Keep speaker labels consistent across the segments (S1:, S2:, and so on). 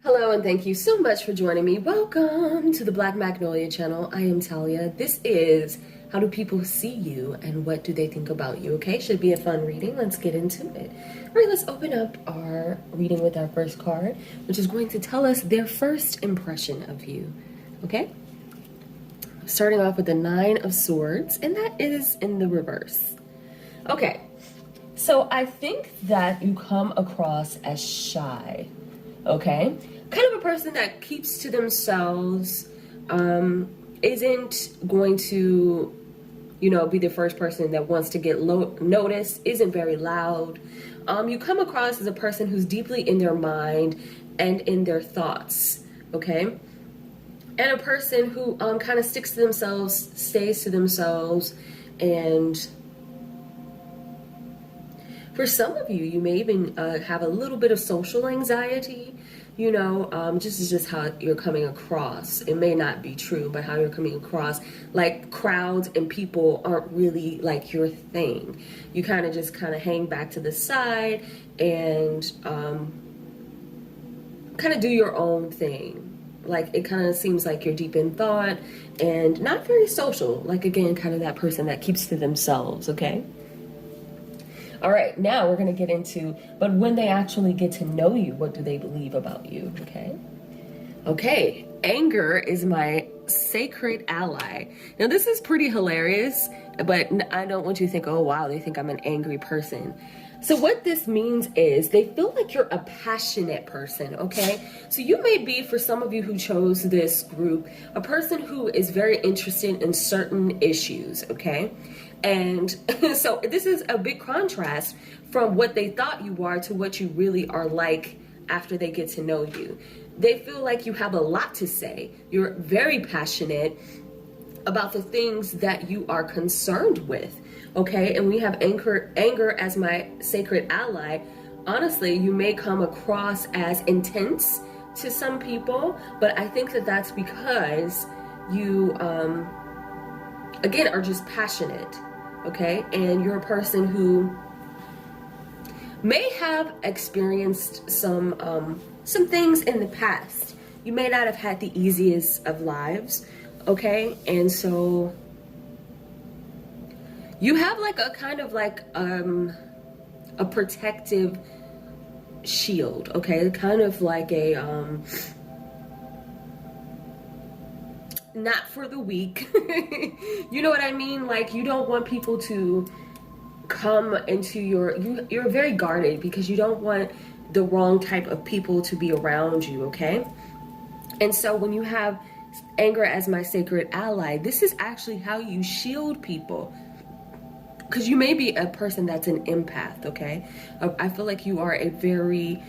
S1: Hello and thank you so much for joining me. Welcome to the Black Magnolia channel. I am Talia. This is How Do People See You and What Do They Think About You? Okay, should be a fun reading. Let's get into it. All right, let's open up our reading with our first card, which is going to tell us their first impression of you. Okay? Starting off with the Nine of Swords, and that is in the reverse. Okay, so I think that you come across as shy. Okay, kind of a person that keeps to themselves, isn't going to, be the first person that wants to get noticed, isn't very loud. You come across as a person who's deeply in their mind and in their thoughts, okay? And a person who kind of sticks to themselves, stays to themselves, and for some of you, you may even have a little bit of social anxiety, this is just how you're coming across. It may not be true, but how you're coming across, like crowds and people aren't really like your thing. You kind of hang back to the side and kind of do your own thing. Like it kind of seems like you're deep in thought and not very social. Like again, kind of that person that keeps to themselves, okay? All right, now we're going to get into, but when they actually get to know you, what do they believe about you, okay? Okay, anger is my sacred ally. Now, this is pretty hilarious, but I don't want you to think, oh, wow, they think I'm an angry person. So what this means is they feel like you're a passionate person, okay? So you may be, for some of you who chose this group, a person who is very interested in certain issues, okay? And so this is a big contrast from what they thought you are to what you really are like after they get to know you. They feel like you have a lot to say. You're very passionate about the things that you are concerned with, okay? And we have anger as my sacred ally. Honestly, you may come across as intense to some people, but I think that that's because you, again, are just passionate, okay? And you're a person who may have experienced some things in the past. You may not have had the easiest of lives, okay? And so you have like a kind of like a protective shield, okay? Kind of like a not for the weak. You know what I mean? Like you don't want people to come into you're very guarded because you don't want the wrong type of people to be around you, okay? And so when you have anger as my sacred ally, this is actually how you shield people. Because you may be a person that's an empath, okay? I feel like you are a very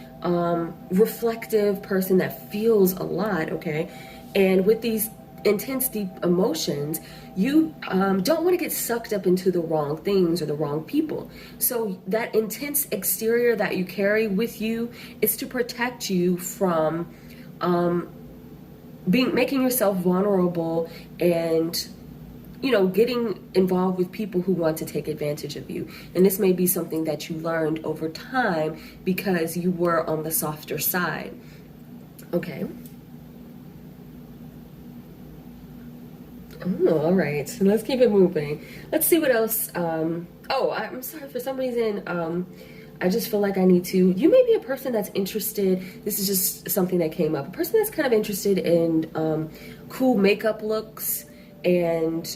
S1: reflective person that feels a lot, okay? And with these intense, deep emotions, you don't want to get sucked up into the wrong things or the wrong people. So that intense exterior that you carry with you is to protect you from making yourself vulnerable and getting involved with people who want to take advantage of you. And this may be something that you learned over time because you were on the softer side. Okay. Oh, all right, so let's keep it moving. Let's see what else. Oh, I'm sorry, for some reason, I just feel like I need to, you may be a person that's interested, this is just something that came up, a person that's kind of interested in cool makeup looks and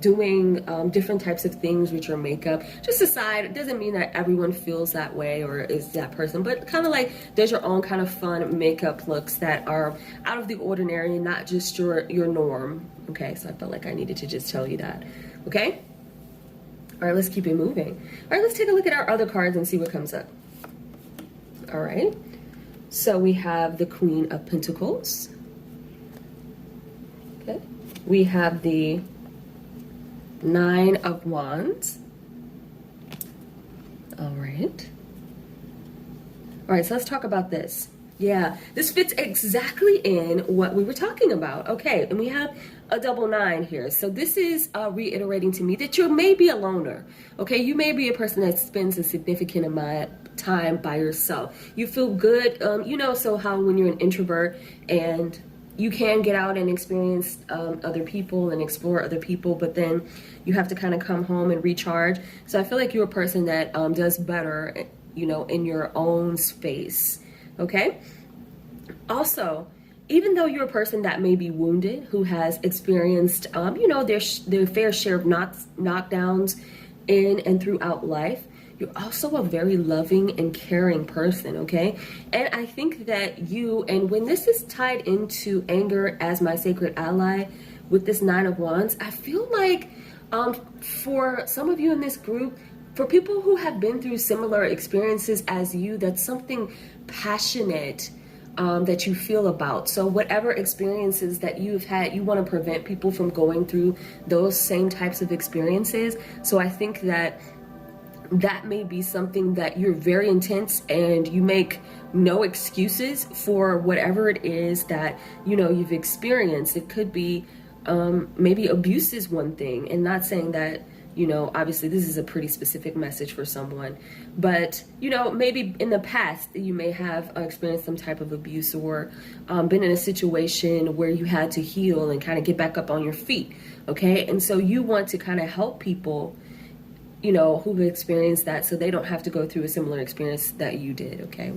S1: doing different types of things with your makeup. Just aside, it doesn't mean that everyone feels that way or is that person, but kind of like there's your own kind of fun makeup looks that are out of the ordinary, not just your norm. Okay, so I felt like I needed to just tell you that. Okay? All right, let's keep it moving. All right, let's take a look at our other cards and see what comes up. All right, so we have the Queen of Pentacles. Okay. We have the Nine of Wands. All right. All right, so let's talk about this. Yeah, this fits exactly in what we were talking about. Okay, and we have a double nine here. So this is reiterating to me that you may be a loner. Okay, you may be a person that spends a significant time by yourself. You feel good, so how when you're an introvert and you can get out and experience other people and explore other people, but then you have to kind of come home and recharge. So I feel like you're a person that does better, in your own space, okay? Also, even though you're a person that may be wounded, who has experienced, their fair share of knockdowns in and throughout life, you're also a very loving and caring person, okay? And I think that and when this is tied into anger as my sacred ally with this 9 of Wands, I feel like for some of you in this group, for people who have been through similar experiences as you, that's something passionate that you feel about. So whatever experiences that you've had, you want to prevent people from going through those same types of experiences. So I think that may be something that you're very intense and you make no excuses for whatever it is that, you've experienced. It could be maybe abuse is one thing, and not saying that, obviously this is a pretty specific message for someone, but, maybe in the past you may have experienced some type of abuse or been in a situation where you had to heal and kind of get back up on your feet, okay? And so you want to kind of help people, who've experienced that so they don't have to go through a similar experience that you did, okay?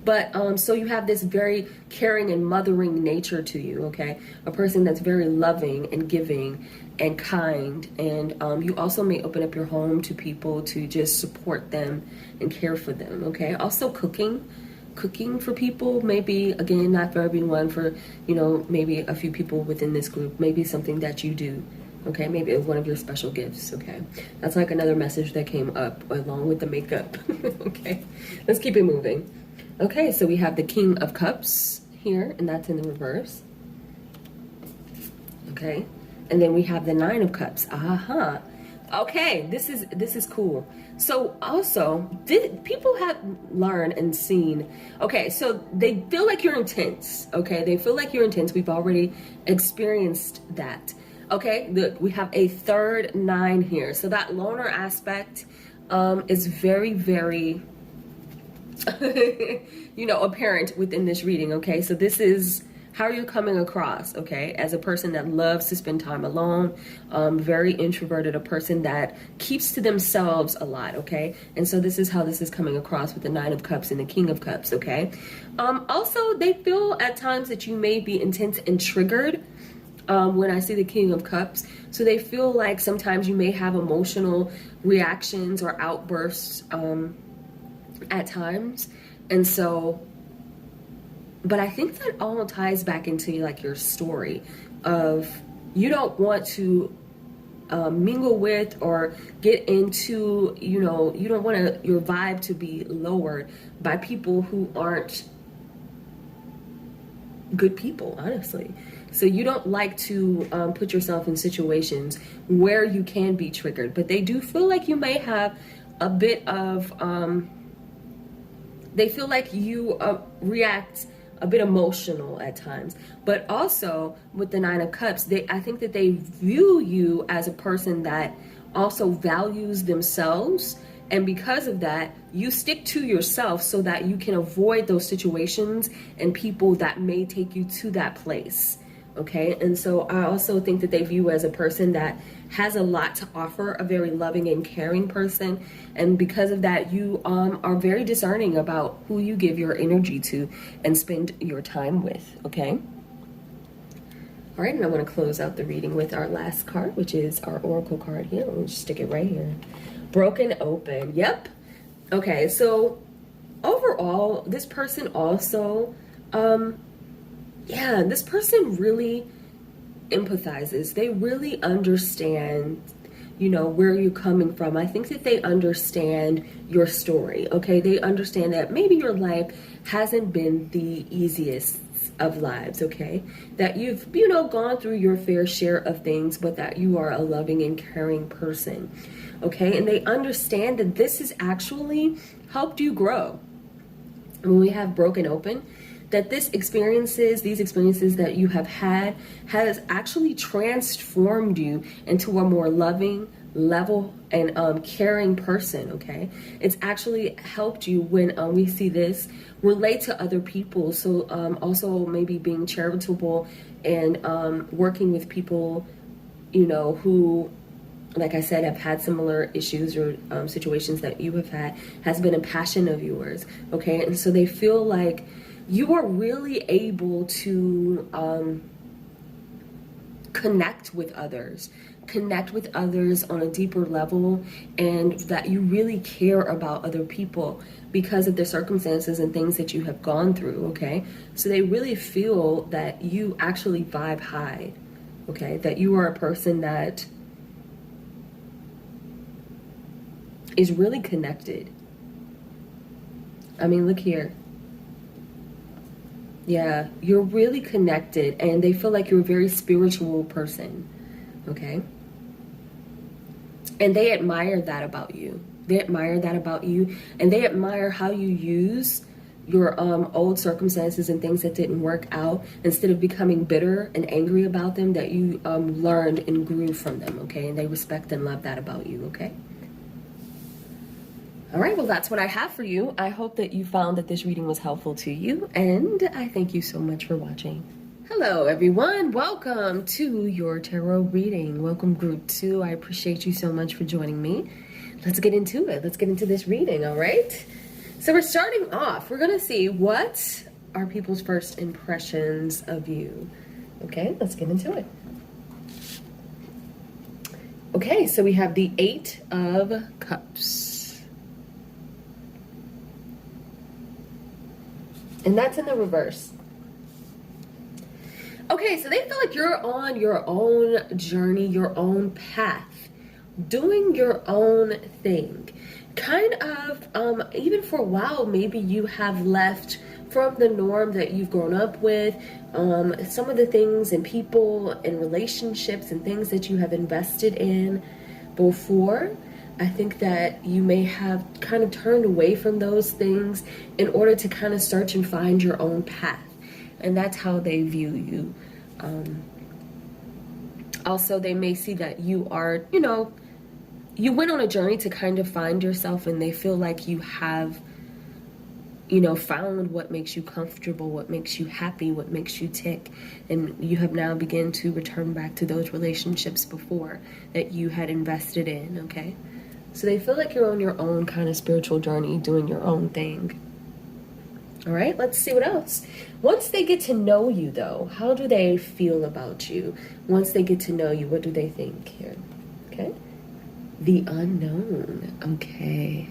S1: But so you have this very caring and mothering nature to you, okay? A person that's very loving and giving and kind. And you also may open up your home to people to just support them and care for them, okay? Also cooking for people, maybe, again, not for everyone, for, maybe a few people within this group, maybe something that you do, okay? Maybe it's one of your special gifts, okay? That's like another message that came up along with the makeup, okay? Let's keep it moving. Okay, so we have the King of Cups here, and that's in the reverse. Okay, and then we have the 9 of Cups. Okay, this is cool. So also, people have learned and seen, okay, so they feel like you're intense, okay? They feel like you're intense. We've already experienced that. Okay, look, we have a third 9 here. So that loner aspect is very, very apparent within this reading, okay? So this is how you're coming across, okay? As a person that loves to spend time alone, very introverted, a person that keeps to themselves a lot, okay? And so this is how this is coming across with the 9 of Cups and the King of Cups, okay? Also, they feel at times that you may be intense and triggered when I see the King of Cups. So they feel like sometimes you may have emotional reactions or outbursts at times. And so, but I think that all ties back into like your story of you don't want to mingle with or get into, you don't want your vibe to be lowered by people who aren't good people, honestly. So you don't like to put yourself in situations where you can be triggered, but they do feel like you may have a bit of they feel like you react a bit emotional at times. But also with the 9 of Cups, I think that they view you as a person that also values themselves. And because of that, you stick to yourself so that you can avoid those situations and people that may take you to that place. Okay, and so I also think that they view you as a person that has a lot to offer, a very loving and caring person. And because of that, you are very discerning about who you give your energy to and spend your time with, okay? All right, and I want to close out the reading with our last card, which is our Oracle card here. Let me just stick it right here. Broken Open. Yep. Okay, so overall, this person also... this person really empathizes. They really understand, where you're coming from. I think that they understand your story, okay? They understand that maybe your life hasn't been the easiest of lives, okay? That you've, gone through your fair share of things, but that you are a loving and caring person, okay? And they understand that this has actually helped you grow. When we have Broken Open, that these experiences that you have had has actually transformed you into a more loving, level and caring person, okay? It's actually helped you when we see this relate to other people. So also maybe being charitable and working with people, you know, who, like I said, have had similar issues or situations that you have had, has been a passion of yours, okay? And so they feel like you are really able to connect with others on a deeper level, and that you really care about other people because of the circumstances and things that you have gone through, okay? So they really feel that you actually vibe high, okay? That you are a person that is really connected. I mean, look here. Yeah, you're really connected, and they feel like you're a very spiritual person, okay? And they admire that about you. They admire that about you, and they admire how you use your old circumstances and things that didn't work out, instead of becoming bitter and angry about them, that you learned and grew from them, okay? And they respect and love that about you, okay? All right, well, that's what I have for you. I hope that you found that this reading was helpful to you, and I thank you so much for watching. Hello, everyone. Welcome to your tarot reading. Welcome, group 2. I appreciate you so much for joining me. Let's get into it. Let's get into this reading, all right? So we're starting off. We're going to see what are people's first impressions of you. Okay, let's get into it. Okay, so we have the 8 of Cups. And that's in the reverse. Okay, so they feel like you're on your own journey, your own path, doing your own thing. Kind of, even for a while, maybe you have left from the norm that you've grown up with, some of the things and people and relationships and things that you have invested in before. I think that you may have kind of turned away from those things in order to kind of search and find your own path. And that's how they view you. Also, they may see that you are, you know, you went on a journey to kind of find yourself, and they feel like you have, you know, found what makes you comfortable, what makes you happy, what makes you tick. And you have now begun to return back to those relationships before that you had invested in, okay? So they feel like you're on your own kind of spiritual journey, doing your own thing. All right, let's see what else. Once they get to know you, though, how do they feel about you? Once they get to know you, what do they think here? Okay. The unknown. Okay.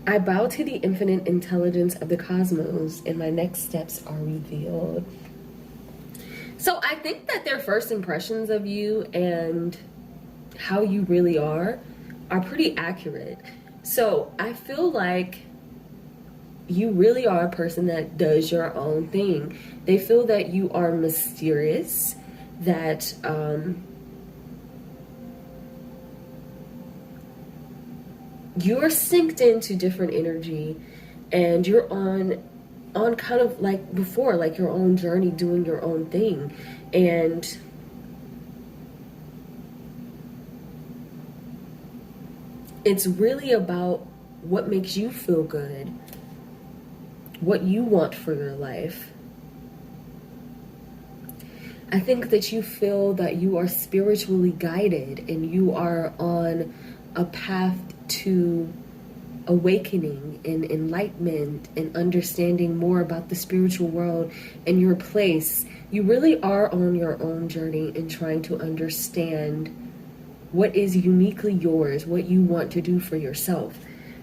S1: I bow to the infinite intelligence of the cosmos, and my next steps are revealed. So I think that their first impressions of you and how you really are pretty accurate. So I feel like you really are a person that does your own thing. They feel that you are mysterious, that you're synced into different energy, and you're on kind of like before, like your own journey, doing your own thing. And it's really about what makes you feel good, what you want for your life. I think that you feel that you are spiritually guided, and you are on a path to awakening and enlightenment and understanding more about the spiritual world and your place. You really are on your own journey in trying to understand what is uniquely yours, what you want to do for yourself,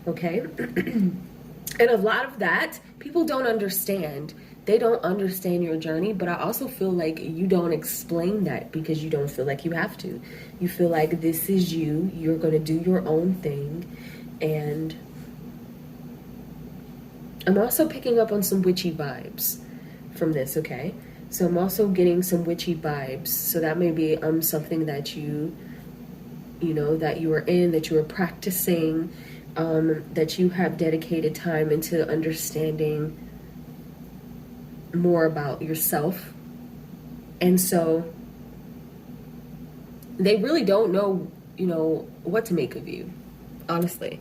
S1: okay? And a lot of that, people don't understand. They don't understand your journey, but I also feel like you don't explain that because you don't feel like you have to. You feel like this is you, you're going to do your own thing. And I'm also picking up on some witchy vibes from this, okay? So I'm also getting some witchy vibes. So that may be something that you know, that you are in, that you are practicing, that you have dedicated time into understanding more about yourself. And so they really don't know, what to make of you, honestly.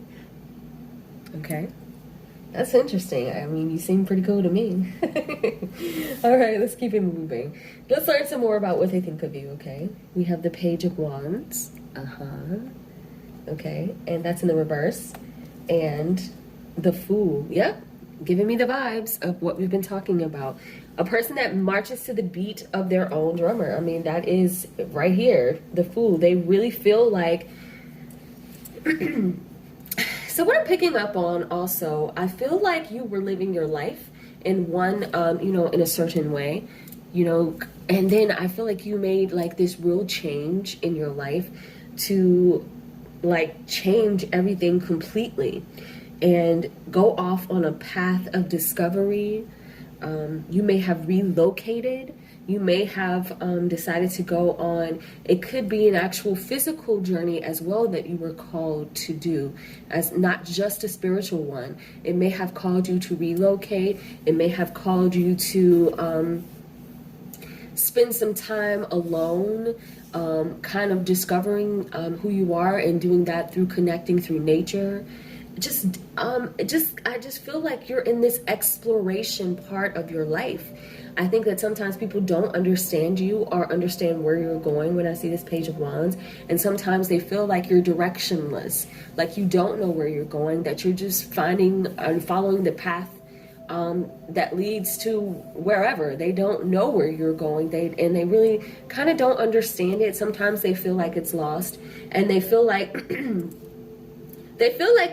S1: Okay. That's interesting. I mean, you seem pretty cool to me. All right, let's keep it moving. Let's learn some more about what they think of you, okay? We have the Page of Wands. Okay, and that's in the reverse. And the Fool. Yep, giving me the vibes of what we've been talking about. A person that marches to the beat of their own drummer. I mean, that is right here, the Fool. They really feel like... So what I'm picking up on also, I feel like you were living your life in one, in a certain way, and then I feel like you made like this real change in your life to like change everything completely and go off on a path of discovery. You may have relocated. You may have decided to go on, it could be an actual physical journey as well that you were called to do, as not just a spiritual one. It may have called you to relocate. It may have called you to spend some time alone, kind of discovering who you are, and doing that through connecting through nature. I just feel like you're in this exploration part of your life. I think that sometimes people don't understand you or understand where you're going when I see this Page of Wands. And sometimes they feel like you're directionless, like you don't know where you're going, that you're just finding and following the path that leads to wherever. They don't know where you're going. They really kind of don't understand it. Sometimes they feel like it's lost, and they feel like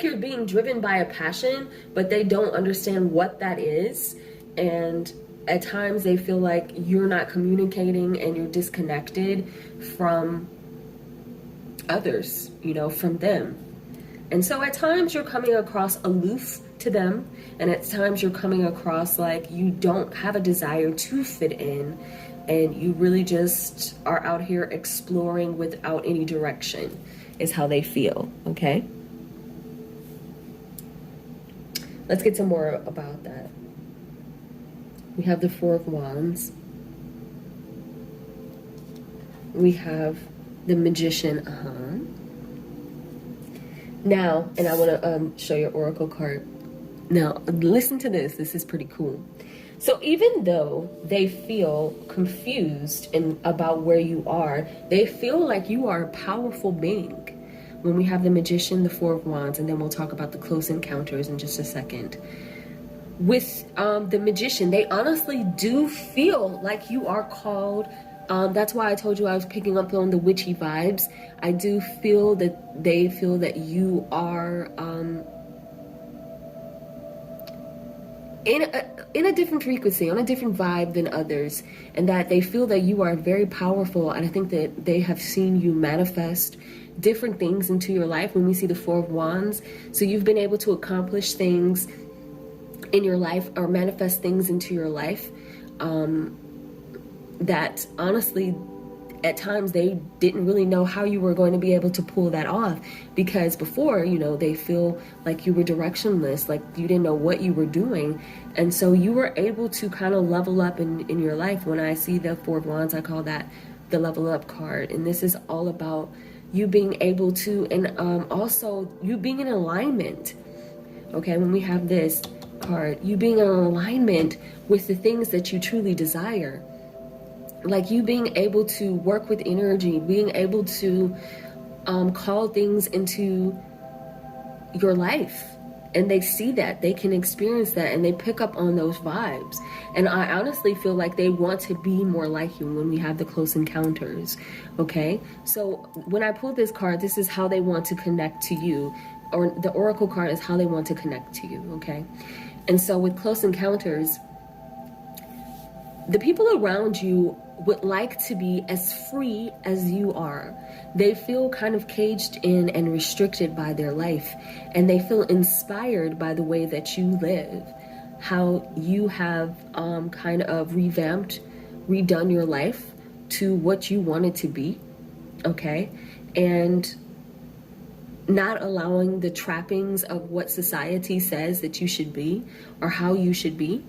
S1: you're being driven by a passion, but they don't understand what that is. And at times they feel like you're not communicating and you're disconnected from others, from them. And so at times you're coming across aloof to them, and at times you're coming across like you don't have a desire to fit in, and you really just are out here exploring without any direction, is how they feel, okay? Let's get some more about that. We have the Four of Wands. We have the Magician. Now, and I want to show your Oracle card. Now, listen to this. This is pretty cool. So even though they feel confused about where you are, they feel like you are a powerful being. When we have the Magician, the Four of Wands, and then we'll talk about the Close Encounters in just a second. With the Magician, they honestly do feel like you are called. That's why I told you I was picking up on the witchy vibes. I do feel that they feel that you are in a different frequency, on a different vibe than others, and that they feel that you are very powerful. And I think that they have seen you manifest different things into your life when we see the Four of Wands. So you've been able to accomplish things in your life or manifest things into your life that honestly at times they didn't really know how you were going to be able to pull that off, because before, they feel like you were directionless, like you didn't know what you were doing. And so you were able to kind of level up in your life. When I see the Four of Wands, I call that the level up card. And this is all about you being able to, and also you being in alignment. Okay, when we have this card, you being in alignment with the things that you truly desire, like you being able to work with energy, being able to call things into your life, and they see that, they can experience that, and they pick up on those vibes. And I honestly feel like they want to be more like you when we have the Close Encounters. Okay, so when I pull this card, this is how they want to connect to you, or the Oracle card is how they want to connect to you. Okay, and so with Close Encounters, the people around you would like to be as free as you are. They feel kind of caged in and restricted by their life, and they feel inspired by the way that you live, how you have kind of redone your life to what you want it to be, okay? And not allowing the trappings of what society says that you should be or how you should be.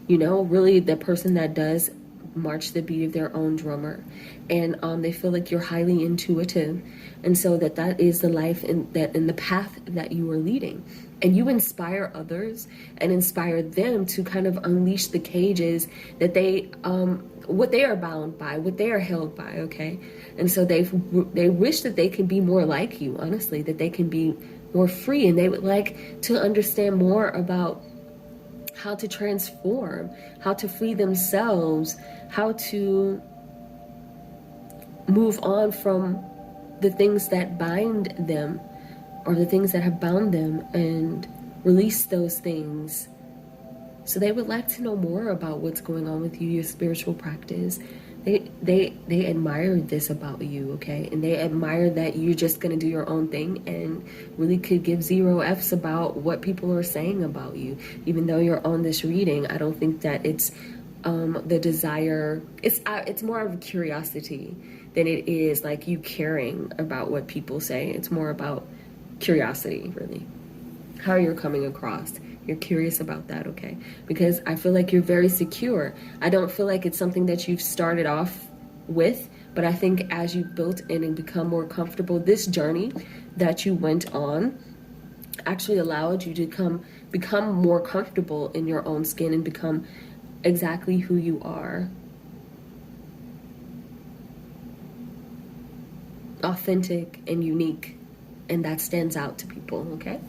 S1: Really the person that does march the beat of their own drummer, and they feel like you're highly intuitive, and so that is the life in the path that you are leading, and you inspire others and inspire them to kind of unleash the cages that they what they are bound by, what they are held by, okay? And so they wish that they can be more like you, honestly, that they can be more free, and they would like to understand more about how to transform, how to free themselves, how to move on from the things that bind them or the things that have bound them, and release those things. So they would like to know more about what's going on with you, your spiritual practice. They admire this about you, okay? And they admire that you're just going to do your own thing and really could give zero F's about what people are saying about you. Even though you're on this reading, I don't think that it's the desire. It's more of a curiosity than it is like you caring about what people say. It's more about curiosity, really. How you're coming across. You're curious about that, okay? Because I feel like you're very secure. I don't feel like it's something that you've started off with, but I think as you built in and become more comfortable, this journey that you went on actually allowed you to become more comfortable in your own skin and become exactly who you are. Authentic and unique, and that stands out to people, okay?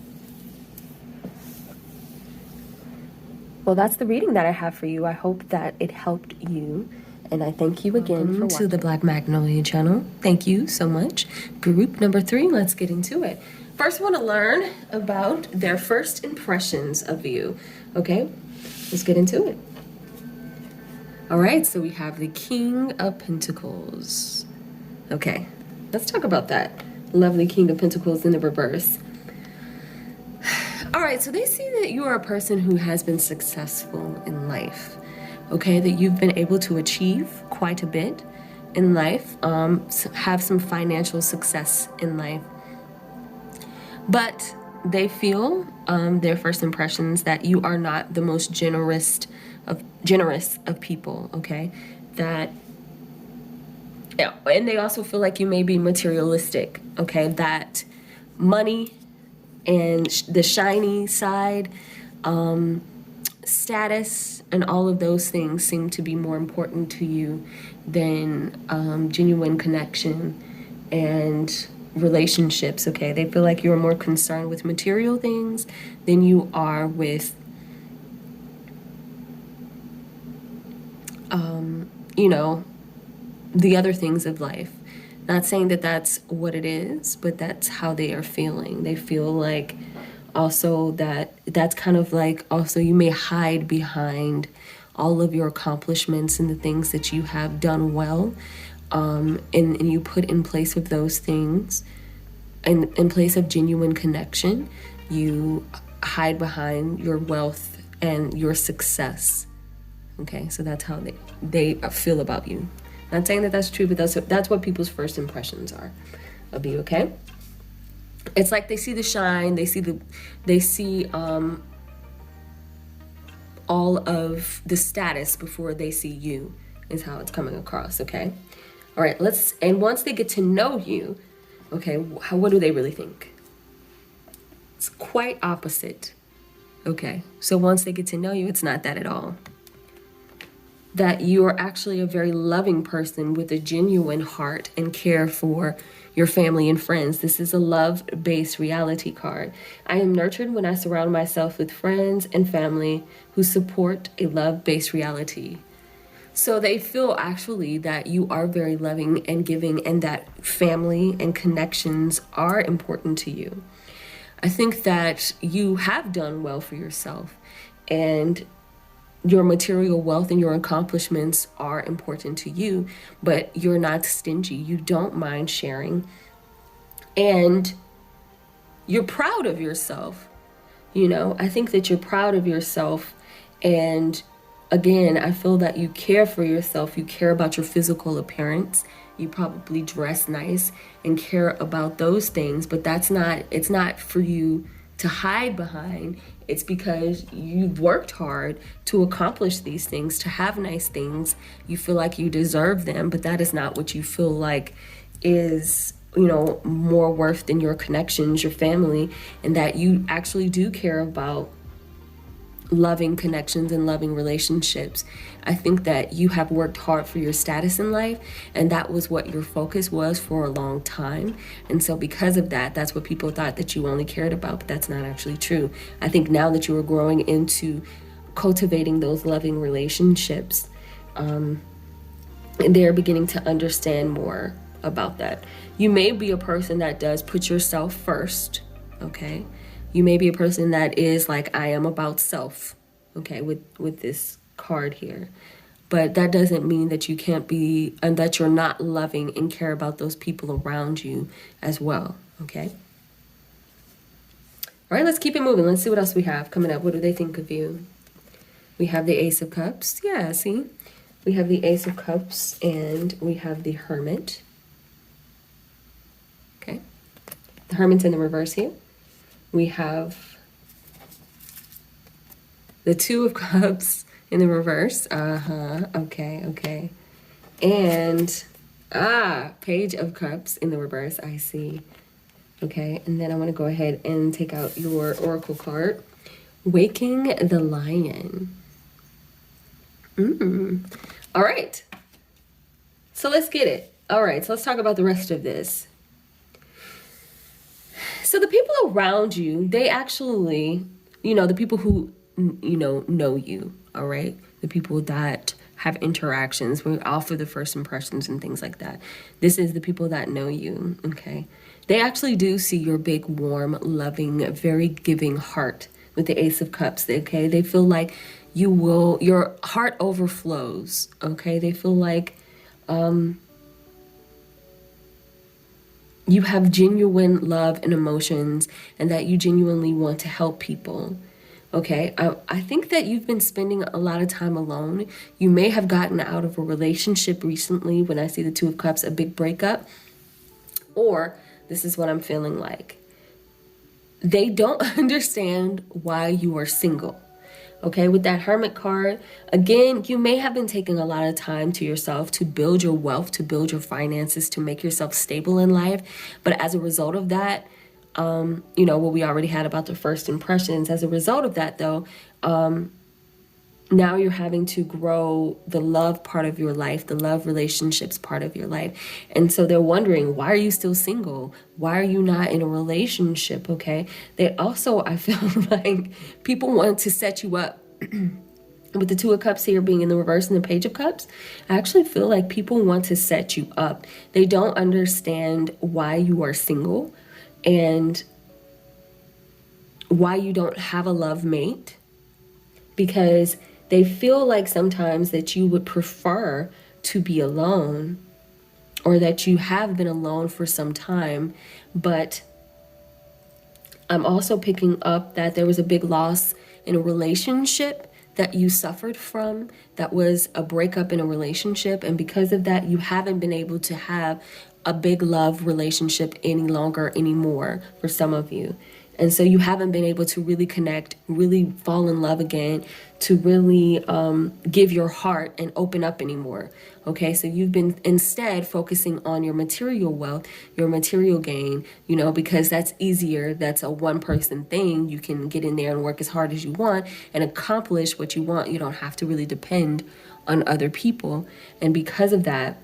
S1: Well, that's the reading that I have for you. I hope that it helped you. And I thank you again for watching. To the Black Magnolia channel. Thank you so much. Group number 3, let's get into it. First, I want to learn about their first impressions of you. Okay, let's get into it. All right, so we have the King of Pentacles. Okay, let's talk about that lovely King of Pentacles in the reverse. All right, so they see that you are a person who has been successful in life, okay? That you've been able to achieve quite a bit in life, have some financial success in life. But they feel, their first impressions, that you are not the most generous of people, okay? That, yeah, and they also feel like you may be materialistic, okay? That money and the shiny side, status, and all of those things seem to be more important to you than genuine connection and relationships, okay? They feel like you're more concerned with material things than you are with, you know, the other things of life. Not saying that that's what it is, but that's how they are feeling. They feel like also that's kind of like also you may hide behind all of your accomplishments and the things that you have done well, and you put in place of those things, and in place of genuine connection, you hide behind your wealth and your success. Okay, so that's how they feel about you. Not saying that that's true, but that's what people's first impressions are of you, okay? It's like they see the shine, they see all of the status before they see you, is how it's coming across, okay? All right, and once they get to know you, okay, what do they really think? It's quite opposite, okay? So once they get to know you, it's not that at all. That you are actually a very loving person with a genuine heart and care for your family and friends. This is a love-based reality card. I am nurtured when I surround myself with friends and family who support a love-based reality. So they feel actually that you are very loving and giving, and that family and connections are important to you. I think that you have done well for yourself, and your material wealth and your accomplishments are important to you, but you're not stingy. You don't mind sharing, and you're proud of yourself. You know, I think that you're proud of yourself, and again, I feel that you care for yourself. You care about your physical appearance. You probably dress nice and care about those things, but it's not for you to hide behind It's because you've worked hard to accomplish these things, to have nice things. You feel like you deserve them, but that is not what you feel like is, more worth than your connections, your family, and that you actually do care about loving connections and loving relationships. I think that you have worked hard for your status in life, and that was what your focus was for a long time. And so because of that, that's what people thought that you only cared about, but that's not actually true. I think now that you are growing into cultivating those loving relationships, they're beginning to understand more about that. You may be a person that does put yourself first, okay? You may be a person that is like, I am about self, okay, with this card here. But that doesn't mean that you can't be, and that you're not loving and care about those people around you as well, okay? All right, let's keep it moving. Let's see what else we have coming up. What do they think of you? We have the Ace of Cups. Yeah, see? We have the Ace of Cups, and we have the Hermit. Okay. The Hermit's in the reverse here. We have the Two of Cups in the reverse. Okay. And, Page of Cups in the reverse, I see. Okay, and then I want to go ahead and take out your Oracle card. Waking the Lion. All right. So let's get it. All right, so let's talk about the rest of this. So the people around you, they actually, the people who, know you, all right? The people that have interactions, we offer the first impressions and things like that. This is the people that know you, okay? They actually do see your big, warm, loving, very giving heart with the Ace of Cups, okay? They feel like your heart overflows, okay? They feel like, you have genuine love and emotions, and that you genuinely want to help people. Okay, I think that you've been spending a lot of time alone. You may have gotten out of a relationship recently. When I see the Two of Cups, a big breakup. Or this is what I'm feeling like. They don't understand why you are single. Okay, with that Hermit card, again, you may have been taking a lot of time to yourself to build your wealth, to build your finances, to make yourself stable in life. But as a result of that, what we already had about the first impressions, as a result of that, though, now you're having to grow the love part of your life, the love relationships part of your life. And so they're wondering, why are you still single? Why are you not in a relationship? Okay. They also, I feel like people want to set you up. With the Two of Cups here being in the reverse and the Page of Cups, I actually feel like people want to set you up. They don't understand why you are single and why you don't have a love mate, because they feel like sometimes that you would prefer to be alone, or that you have been alone for some time. But I'm also picking up that there was a big loss in a relationship that you suffered from, that was a breakup in a relationship. And because of that, you haven't been able to have a big love relationship any longer anymore for some of you. And so you haven't been able to really connect, really fall in love again, to really give your heart and open up anymore. Okay, so you've been instead focusing on your material wealth, your material gain, because that's easier. That's a one-person thing. You can get in there and work as hard as you want and accomplish what you want. You don't have to really depend on other people. And because of that,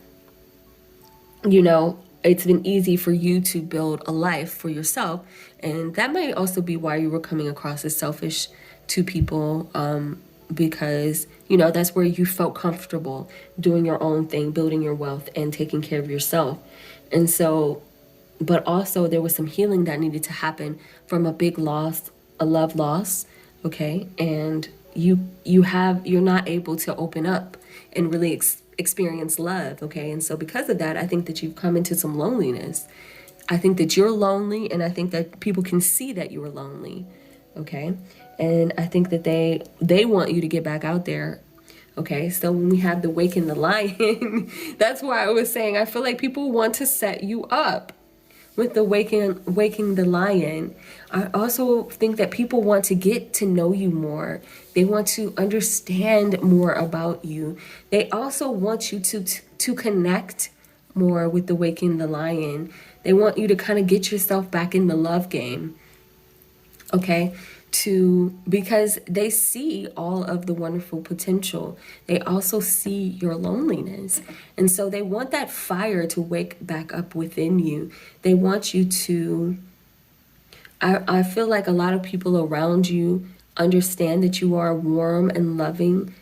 S1: it's been easy for you to build a life for yourself. And that might also be why you were coming across as selfish to people, because, that's where you felt comfortable doing your own thing, building your wealth and taking care of yourself. And so, but also there was some healing that needed to happen from a big loss, a love loss. Okay. And you're not able to open up and really experience love. Okay. And so because of that, I think that you've come into some loneliness. I think that you're lonely, and I think that people can see that you are lonely. Okay. And I think that they want you to get back out there. Okay. So when we have the Waking the Lion, that's why I was saying, I feel like people want to set you up. with the waking the lion, I also think that people want to get to know you more. They want to understand more about you. They also want you to connect more with the waking the lion. They want you to kind of get yourself back in the love game. Okay? Because they see all of the wonderful potential. They also see your loneliness. And so they want that fire to wake back up within you. They want you to, I feel like a lot of people around you understand that you are a warm and loving,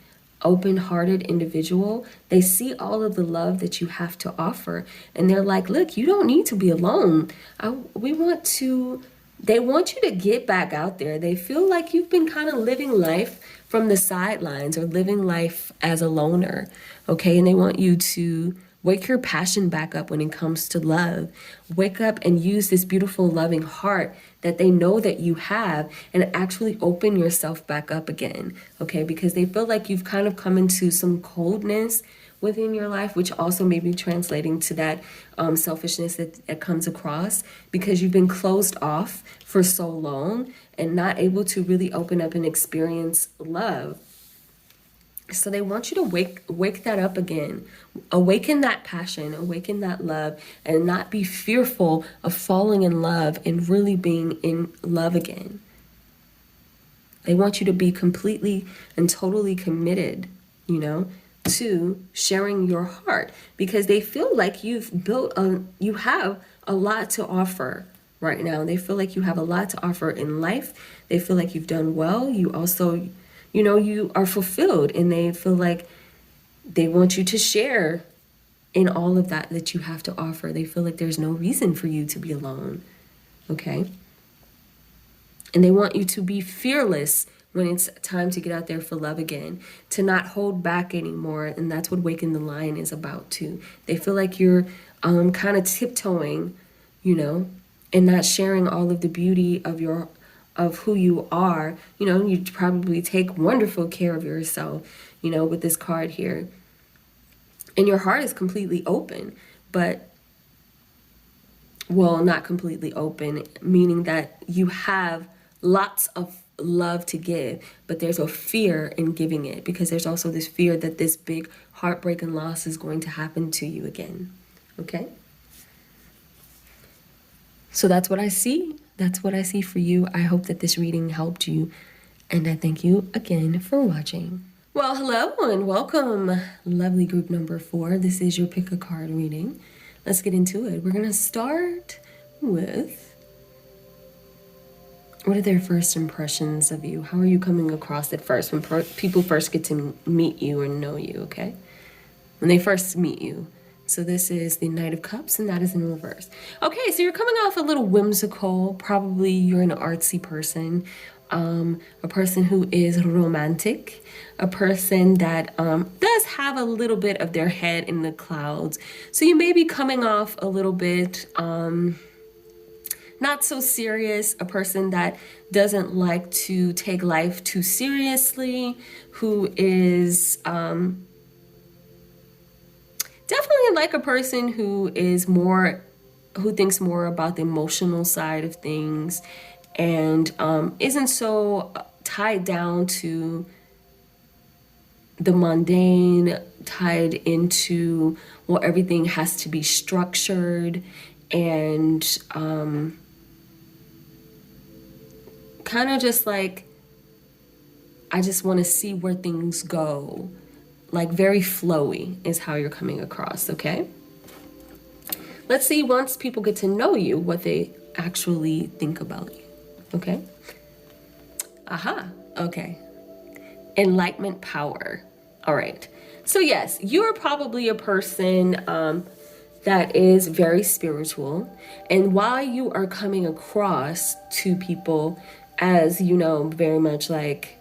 S1: open-hearted individual. They see all of the love that you have to offer. And they're like, look, you don't need to be alone. They want you to get back out there. They feel like you've been kind of living life from the sidelines or living life as a loner, okay? And they want you to wake your passion back up when it comes to love. Wake up and use this beautiful, loving heart that they know that you have and actually open yourself back up again, okay? Because they feel like you've kind of come into some coldness within your life, which also may be translating to that selfishness that comes across because you've been closed off for so long and not able to really open up and experience love. So they want you to wake that up again, awaken that passion, awaken that love, and not be fearful of falling in love and really being in love again. They want you to be completely and totally committed, to sharing your heart because they feel like you have a lot to offer right now. They feel like you have a lot to offer in life. They feel like you've done well. You also, you are fulfilled, and they feel like they want you to share in all of that you have to offer. They feel like there's no reason for you to be alone. Okay? And they want you to be fearless when it's time to get out there for love again, to not hold back anymore. And that's what Waking the Lion is about too. They feel like you're kind of tiptoeing, and not sharing all of the beauty of who you are. You probably take wonderful care of yourself, with this card here. And your heart is completely open, not completely open, meaning that you have lots of love to give, but there's a fear in giving it because there's also this fear that this big heartbreak and loss is going to happen to you again. Okay? So that's what I see. That's what I see for you. I hope that this reading helped you, and I thank you again for watching. Well, hello and welcome, lovely group number 4. This is your pick a card reading. Let's get into it. We're going to start with, what are their first impressions of you? How are you coming across at first when people first get to meet you or know you, okay? When they first meet you. So this is the Knight of Cups, and that is in reverse. Okay, so you're coming off a little whimsical. Probably you're an artsy person, a person who is romantic, a person that does have a little bit of their head in the clouds. So you may be coming off a little bit not so serious, a person that doesn't like to take life too seriously, who is definitely like a person who thinks more about the emotional side of things and isn't so tied down to the mundane, tied into, everything has to be structured and kind of just like, I just want to see where things go. Like very flowy is how you're coming across, okay? Let's see, once people get to know you, what they actually think about you, okay? Okay. Enlightenment power. All right. So yes, you're probably a person that is very spiritual. And while you are coming across to people as, very much like,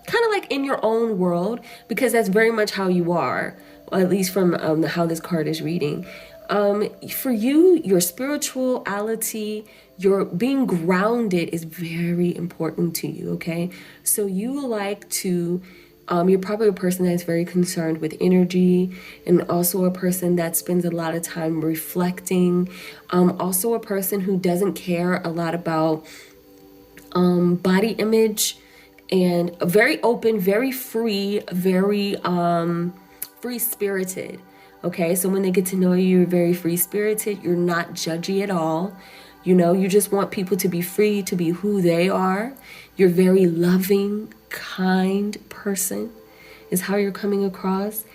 S1: kind of like in your own world, because that's very much how you are, at least from how this card is reading. For you, your spirituality, your being grounded is very important to you, okay? So you like to You're probably a person that's very concerned with energy, and also a person that spends a lot of time reflecting. Also a person who doesn't care a lot about body image, and very open, very free, very free spirited. Okay, so when they get to know you, you're very free spirited. You're not judgy at all. You know, you just want people to be free to be who they are. You're very loving, kind person is how you're coming across.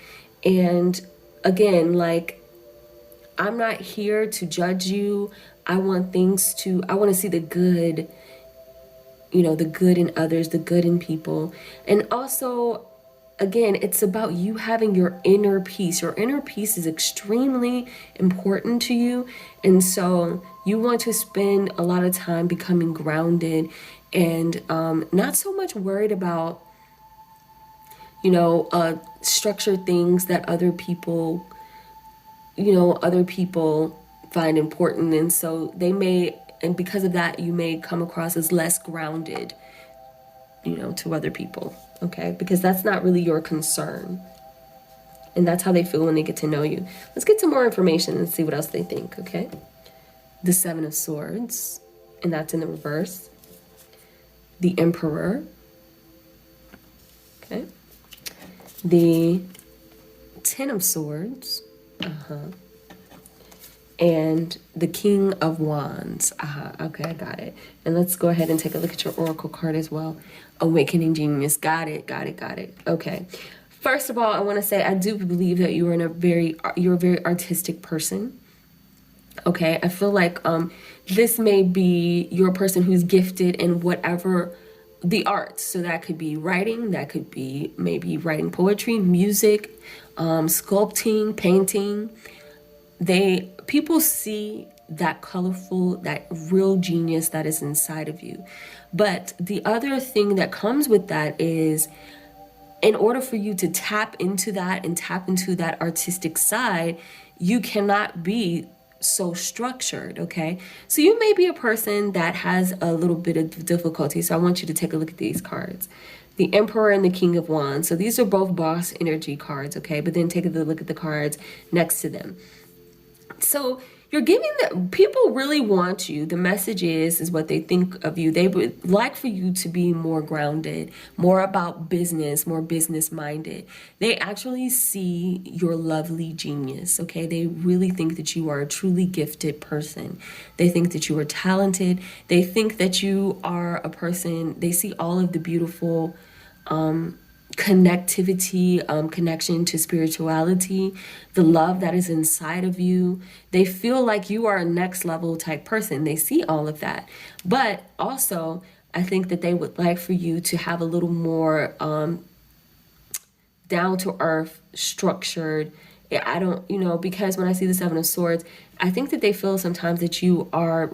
S1: And again, like, I'm not here to judge you. I want to see the good, you know, the good in others, the good in people. And also, again, it's about you having your inner peace. Your inner peace is extremely important to you. And so you want to spend a lot of time becoming grounded and not so much worried about, you know, structured things that other people find important. And so and because of that, you may come across as less grounded, you know, to other people. Okay, because that's not really your concern. And that's how they feel when they get to know you. Let's get some more information and see what else they think, okay? The Seven of Swords, and that's in the reverse. The Emperor. Okay. The Ten of Swords. And the King of Wands. Okay, I got it. And let's go ahead and take a look at your oracle card as well. Awakening Genius. Got it. Okay. First of all, I want to say I do believe that you're a very artistic person. Okay, I feel like this may be your person who's gifted in whatever the arts. So that could be writing, that could be maybe writing poetry, music, sculpting, painting. People see that colorful, that real genius that is inside of you. But the other thing that comes with that is, in order for you to tap into that and tap into that artistic side, you cannot be so structured, okay? So you may be a person that has a little bit of difficulty. So I want you to take a look at these cards. The Emperor and the King of Wands. So these are both boss energy cards, okay? But then take a look at the cards next to them. So you're giving people really want you. The message is what they think of you. They would like for you to be more grounded, more about business, more business minded. They actually see your lovely genius. Okay. They really think that you are a truly gifted person. They think that you are talented. They think that you are a person. They see all of the beautiful, connectivity, connection to spirituality, the love that is inside of you. They feel like you are a next level type person. They see all of that. But also, I think that they would like for you to have a little more down to earth, structured. I don't, because when I see the Seven of Swords, I think that they feel sometimes that you are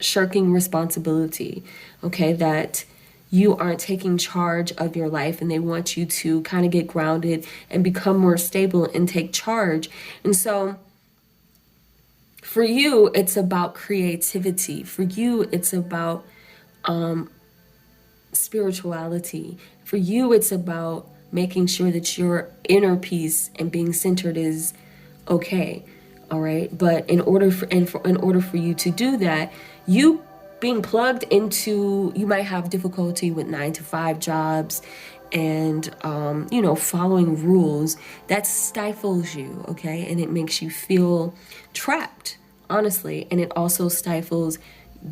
S1: shirking responsibility, okay, that you aren't taking charge of your life, and they want you to kind of get grounded and become more stable and take charge. And so for you, it's about creativity. For you, it's about spirituality. For you, it's about making sure that your inner peace and being centered is okay. All right. But in order for you to do that, you being plugged into, you might have difficulty with 9-to-5 jobs and, following rules that stifles you. Okay. And it makes you feel trapped, honestly. And it also stifles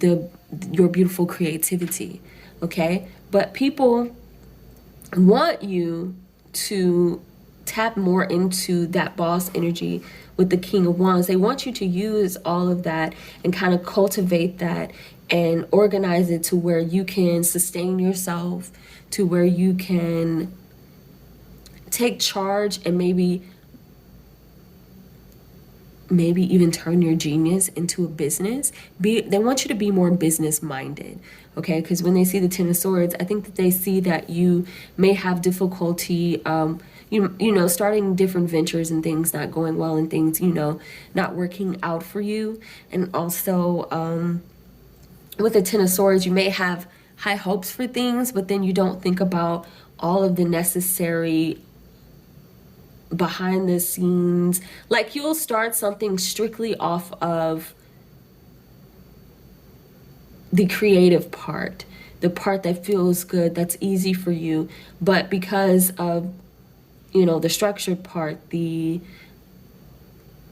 S1: your beautiful creativity. Okay. But people want you to tap more into that boss energy with the King of Wands. They want you to use all of that and kind of cultivate that and organize it to where you can sustain yourself, to where you can take charge and maybe even turn your genius into a business. They want you to be more business minded, okay? Because when they see the Ten of Swords, I think that they see that you may have difficulty, starting different ventures and things not going well, and things, not working out for you. And also, with the Ten of Swords, you may have high hopes for things, but then you don't think about all of the necessary behind the scenes. Like, you'll start something strictly off of the creative part, the part that feels good, that's easy for you. But because of, you know, the structured part, the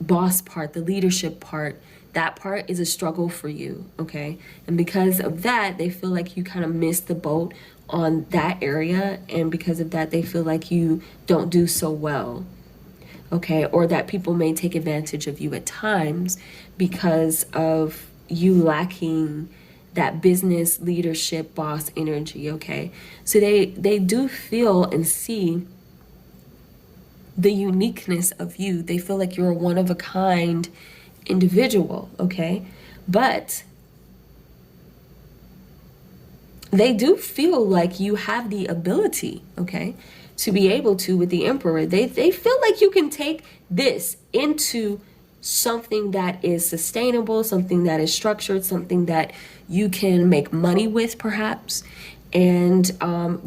S1: boss part, the leadership part, that part is a struggle for you, okay? And because of that, they feel like you kind of missed the boat on that area, and because of that, they feel like you don't do so well, okay? Or that people may take advantage of you at times because of you lacking that business leadership boss energy, okay? So they do feel and see the uniqueness of you. They feel like you're a one-of-a-kind individual, okay? But they do feel like you have the ability, okay, to be able to, with the Emperor, they feel like you can take this into something that is sustainable, something that is structured, something that you can make money with, perhaps, and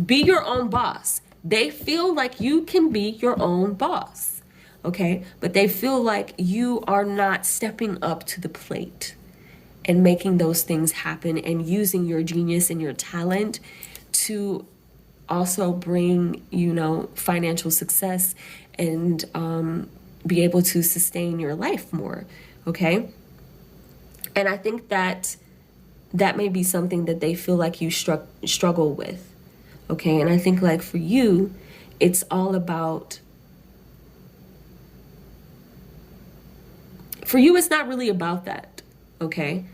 S1: be your own boss. They feel like you can be your own boss, okay? But they feel like you are not stepping up to the plate and making those things happen and using your genius and your talent to also bring, you know, financial success and be able to sustain your life more, okay? And I think that that may be something that they feel like you struggle with. Okay, and I think, like, for you, it's all about, for you, it's not really about that, okay?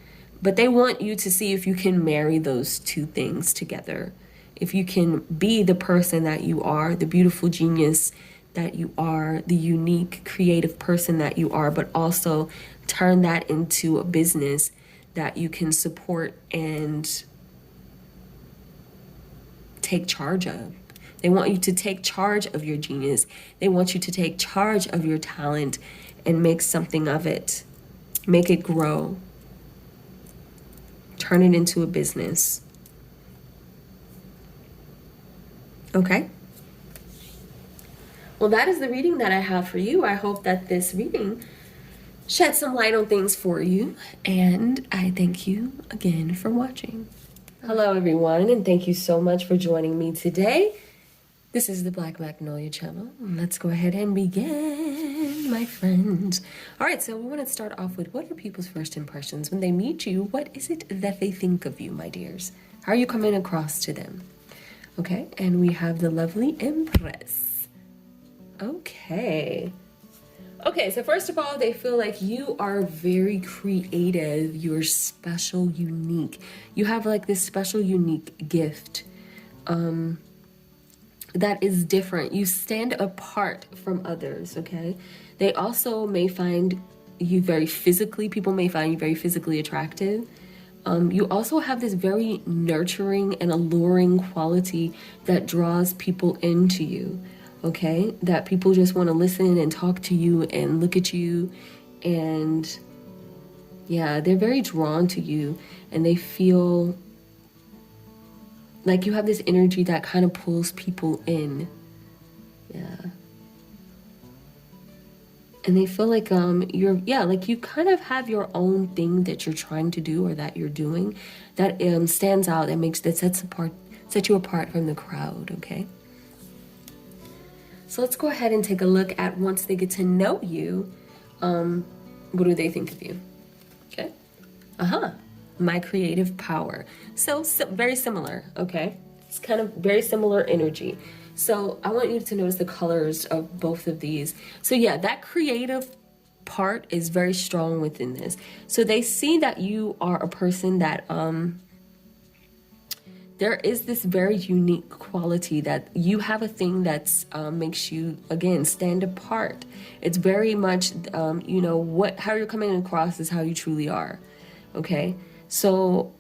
S1: But they want you to see if you can marry those two things together. If you can be the person that you are, the beautiful genius that you are, the unique, creative person that you are, but also turn that into a business that you can support and take charge of. They want you to take charge of your genius. They want you to take charge of your talent and make something of it. Make it grow. Turn it into a business. Okay? Well, that is the reading that I have for you. I hope that this reading shed some light on things for you, and I thank you again for watching. Hello everyone, and thank you so much for joining me today. This is the Black Magnolia channel. Let's go ahead and begin, my friends. All right, so we want to start off with, what are people's first impressions when they meet you? What is it that they think of you, my dears? How are you coming across to them? Okay, and we have the lovely Empress. Okay. Okay, so first of all, they feel like you are very creative. You're special, unique. You have like this special, unique gift that is different. You stand apart from others, okay? They also may find you very physically, people may find you very physically attractive. You also have this very nurturing and alluring quality that draws people into you. Okay, that people just want to listen and talk to you and look at you, and yeah, they're very drawn to you, and they feel like you have this energy that kind of pulls people in. Yeah, and they feel like like you kind of have your own thing that you're trying to do or that you're doing that stands out, that sets you apart from the crowd. Okay. So let's go ahead and take a look at, once they get to know you, what do they think of you? Okay. My creative power. So very similar, okay? It's kind of very similar energy. So I want you to notice the colors of both of these. So yeah, that creative part is very strong within this. So they see that you are a person that, there is this very unique quality that you have, a thing that's makes you, again, stand apart. It's very much, how you're coming across is how you truly are, okay? So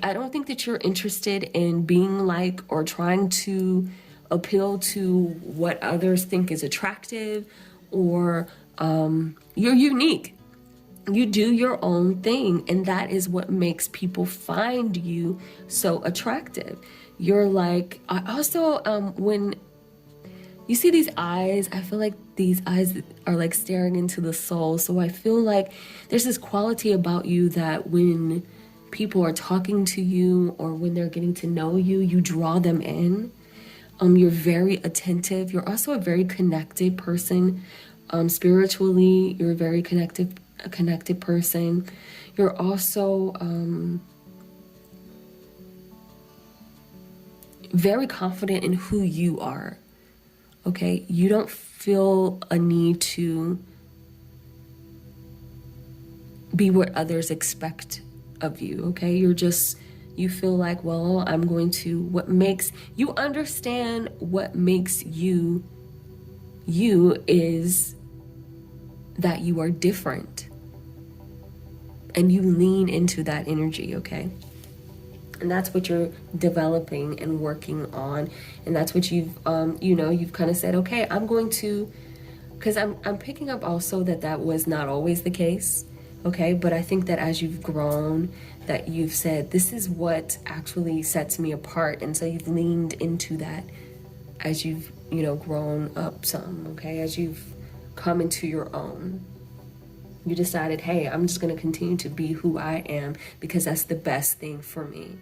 S1: I don't think that you're interested in being like or trying to appeal to what others think is attractive, or you're unique. You do your own thing, and that is what makes people find you so attractive. You're like, I also, when you see these eyes, I feel like these eyes are like staring into the soul. So I feel like there's this quality about you that when people are talking to you or when they're getting to know you, you draw them in. You're very attentive. You're also a very connected person. Spiritually, you're a connected person. You're also very confident in who you are. Okay, you don't feel a need to be what others expect of you. Okay, you feel like, well, I'm going to, you understand what makes you is that you are different, and you lean into that energy. Okay, and that's what you're developing and working on, and that's what you've kind of said, okay, I'm going to, because I'm picking up also that was not always the case. Okay, but I think that as you've grown, that you've said, this is what actually sets me apart, and so you've leaned into that as you've grown up some. Okay, as you've come into your own, you decided, hey, I'm just going to continue to be who I am because that's the best thing for me.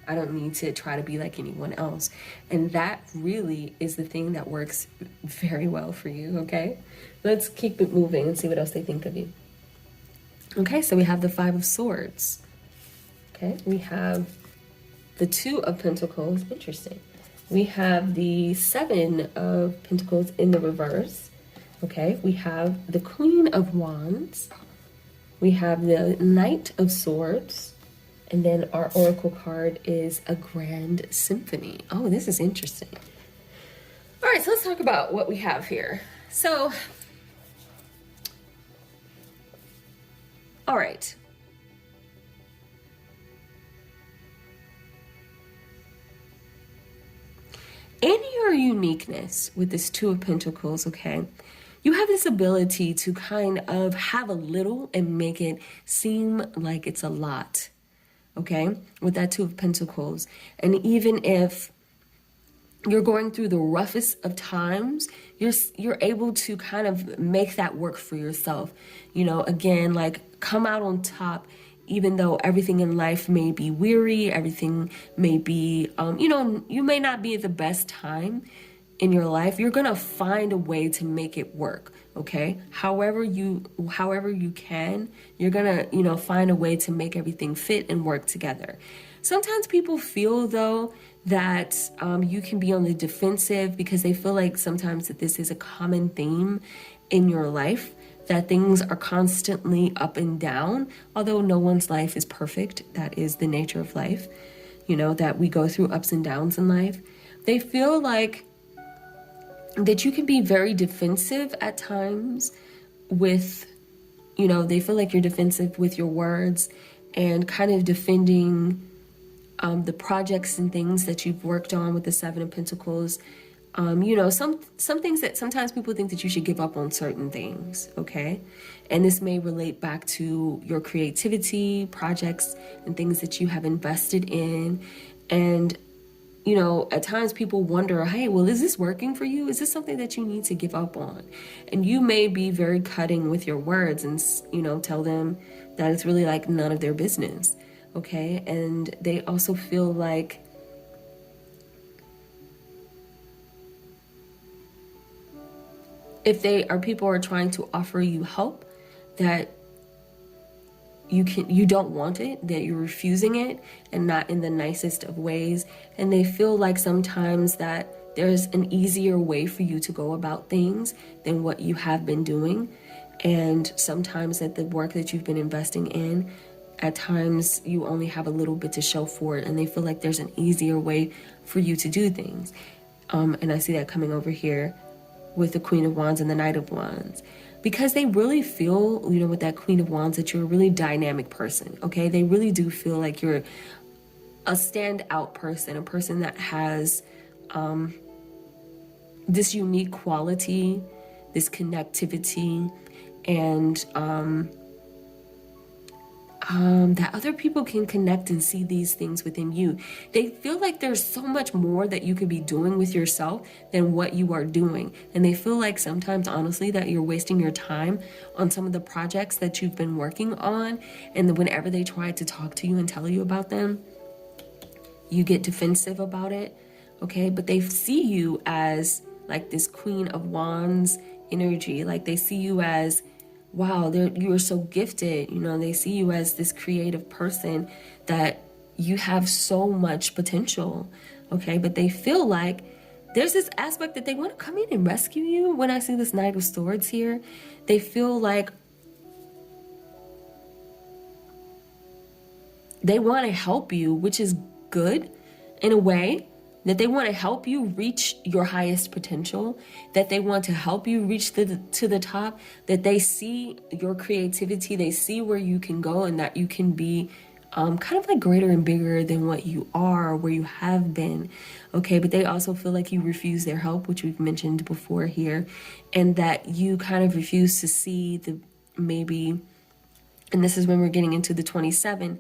S1: I don't need to try to be like anyone else. And that really is the thing that works very well for you. Okay, let's keep it moving and see what else they think of you. Okay, so we have the Five of Swords. Okay, we have the Two of Pentacles. Interesting. We have the Seven of Pentacles in the reverse. Okay, we have the Queen of Wands. We have the Knight of Swords. And then our oracle card is a Grand Symphony. Oh, this is interesting. All right, so let's talk about what we have here. So, all right. In your uniqueness with this Two of Pentacles, okay, you have this ability to kind of have a little and make it seem like it's a lot, okay, with that Two of Pentacles. And even if you're going through the roughest of times, you're able to kind of make that work for yourself. Again, like come out on top, even though everything in life may be weary, everything may be, you may not be at the best time in your life. You're gonna find a way to make it work. Okay, however you can, you're gonna find a way to make everything fit and work together. Sometimes people feel though that you can be on the defensive because they feel like sometimes that this is a common theme in your life, that things are constantly up and down, although no one's life is perfect. That is the nature of life, that we go through ups and downs in life. They feel like that you can be very defensive at times with, they feel like you're defensive with your words and kind of defending the projects and things that you've worked on with the Seven of Pentacles. Some things that sometimes people think that you should give up on certain things, okay? And this may relate back to your creativity, projects, and things that you have invested in. And, at times people wonder, hey, well, is this working for you? Is this something that you need to give up on? And you may be very cutting with your words and, tell them that it's really like none of their business, okay? And they also feel like if people are trying to offer you help, that you don't want it, that you're refusing it, and not in the nicest of ways. And they feel like sometimes that there's an easier way for you to go about things than what you have been doing. And sometimes that the work that you've been investing in, at times you only have a little bit to show for it, and they feel like there's an easier way for you to do things. And I see that coming over here with the Queen of Wands and the Knight of Wands, because they really feel, with that Queen of Wands, that you're a really dynamic person, okay? They really do feel like you're a standout person, a person that has this unique quality, this connectivity, and that other people can connect and see these things within you. They feel like there's so much more that you could be doing with yourself than what you are doing. And they feel like sometimes, honestly, that you're wasting your time on some of the projects that you've been working on. And whenever they try to talk to you and tell you about them, you get defensive about it. Okay, but they see you as like this Queen of Wands energy. Like they see you as, wow, you are so gifted. You know, they see you as this creative person that you have so much potential. Okay, but they feel like there's this aspect that they want to come in and rescue you. When I see this Knight of Swords here, they feel like they want to help you, which is good in a way, that they want to help you reach your highest potential, that they want to help you reach to the top, that they see your creativity, they see where you can go, and that you can be kind of like greater and bigger than what you are, where you have been. Okay, but they also feel like you refuse their help, which we've mentioned before here, and that you kind of refuse to see the maybe, and this is when we're getting into the 27,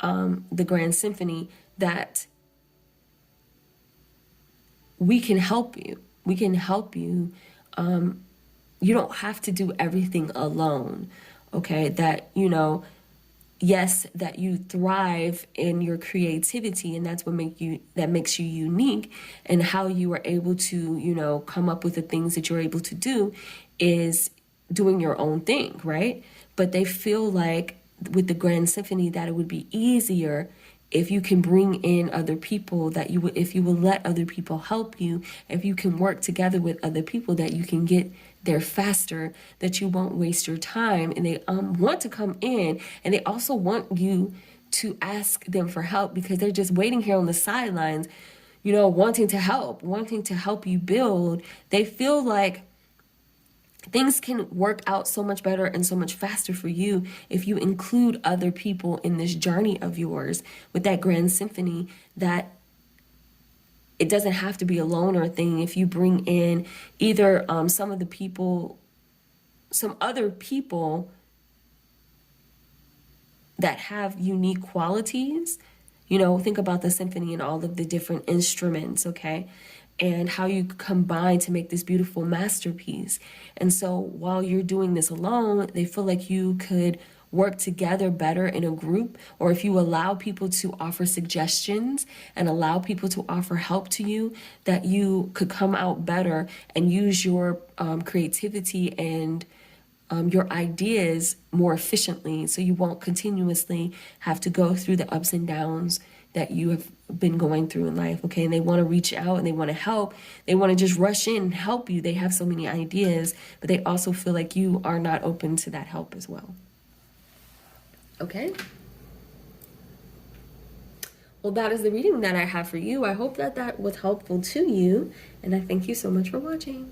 S1: the Grand Symphony, that we can help you. We can help you. You don't have to do everything alone. Okay, that, you know, yes, that you thrive in your creativity, and that's what makes you unique, and how you are able to, you know, come up with the things that you're able to do is doing your own thing, right? But they feel like with the Grand Symphony that it would be easier if you can bring in other people, that you would, if you will let other people help you, if you can work together with other people, that you can get there faster, that you won't waste your time. And they want to come in, and they also want you to ask them for help, because they're just waiting here on the sidelines, you know, wanting to help you build. They feel like things can work out so much better and so much faster for you if you include other people in this journey of yours with that Grand Symphony, that it doesn't have to be a loner thing. If you bring in either some other people that have unique qualities, you know, think about the symphony and all of the different instruments, okay? And how you combine to make this beautiful masterpiece. And so while you're doing this alone, they feel like you could work together better in a group, or if you allow people to offer suggestions and allow people to offer help to you, that you could come out better and use your creativity and your ideas more efficiently, so you won't continuously have to go through the ups and downs that you have been going through in life. Okay, and they want to reach out and they want to help. They want to just rush in and help you. They have so many ideas, but they also feel like you are not open to that help as well. Okay, well, that is the reading that I have for you. I hope that was helpful to you, and I thank you so much for watching.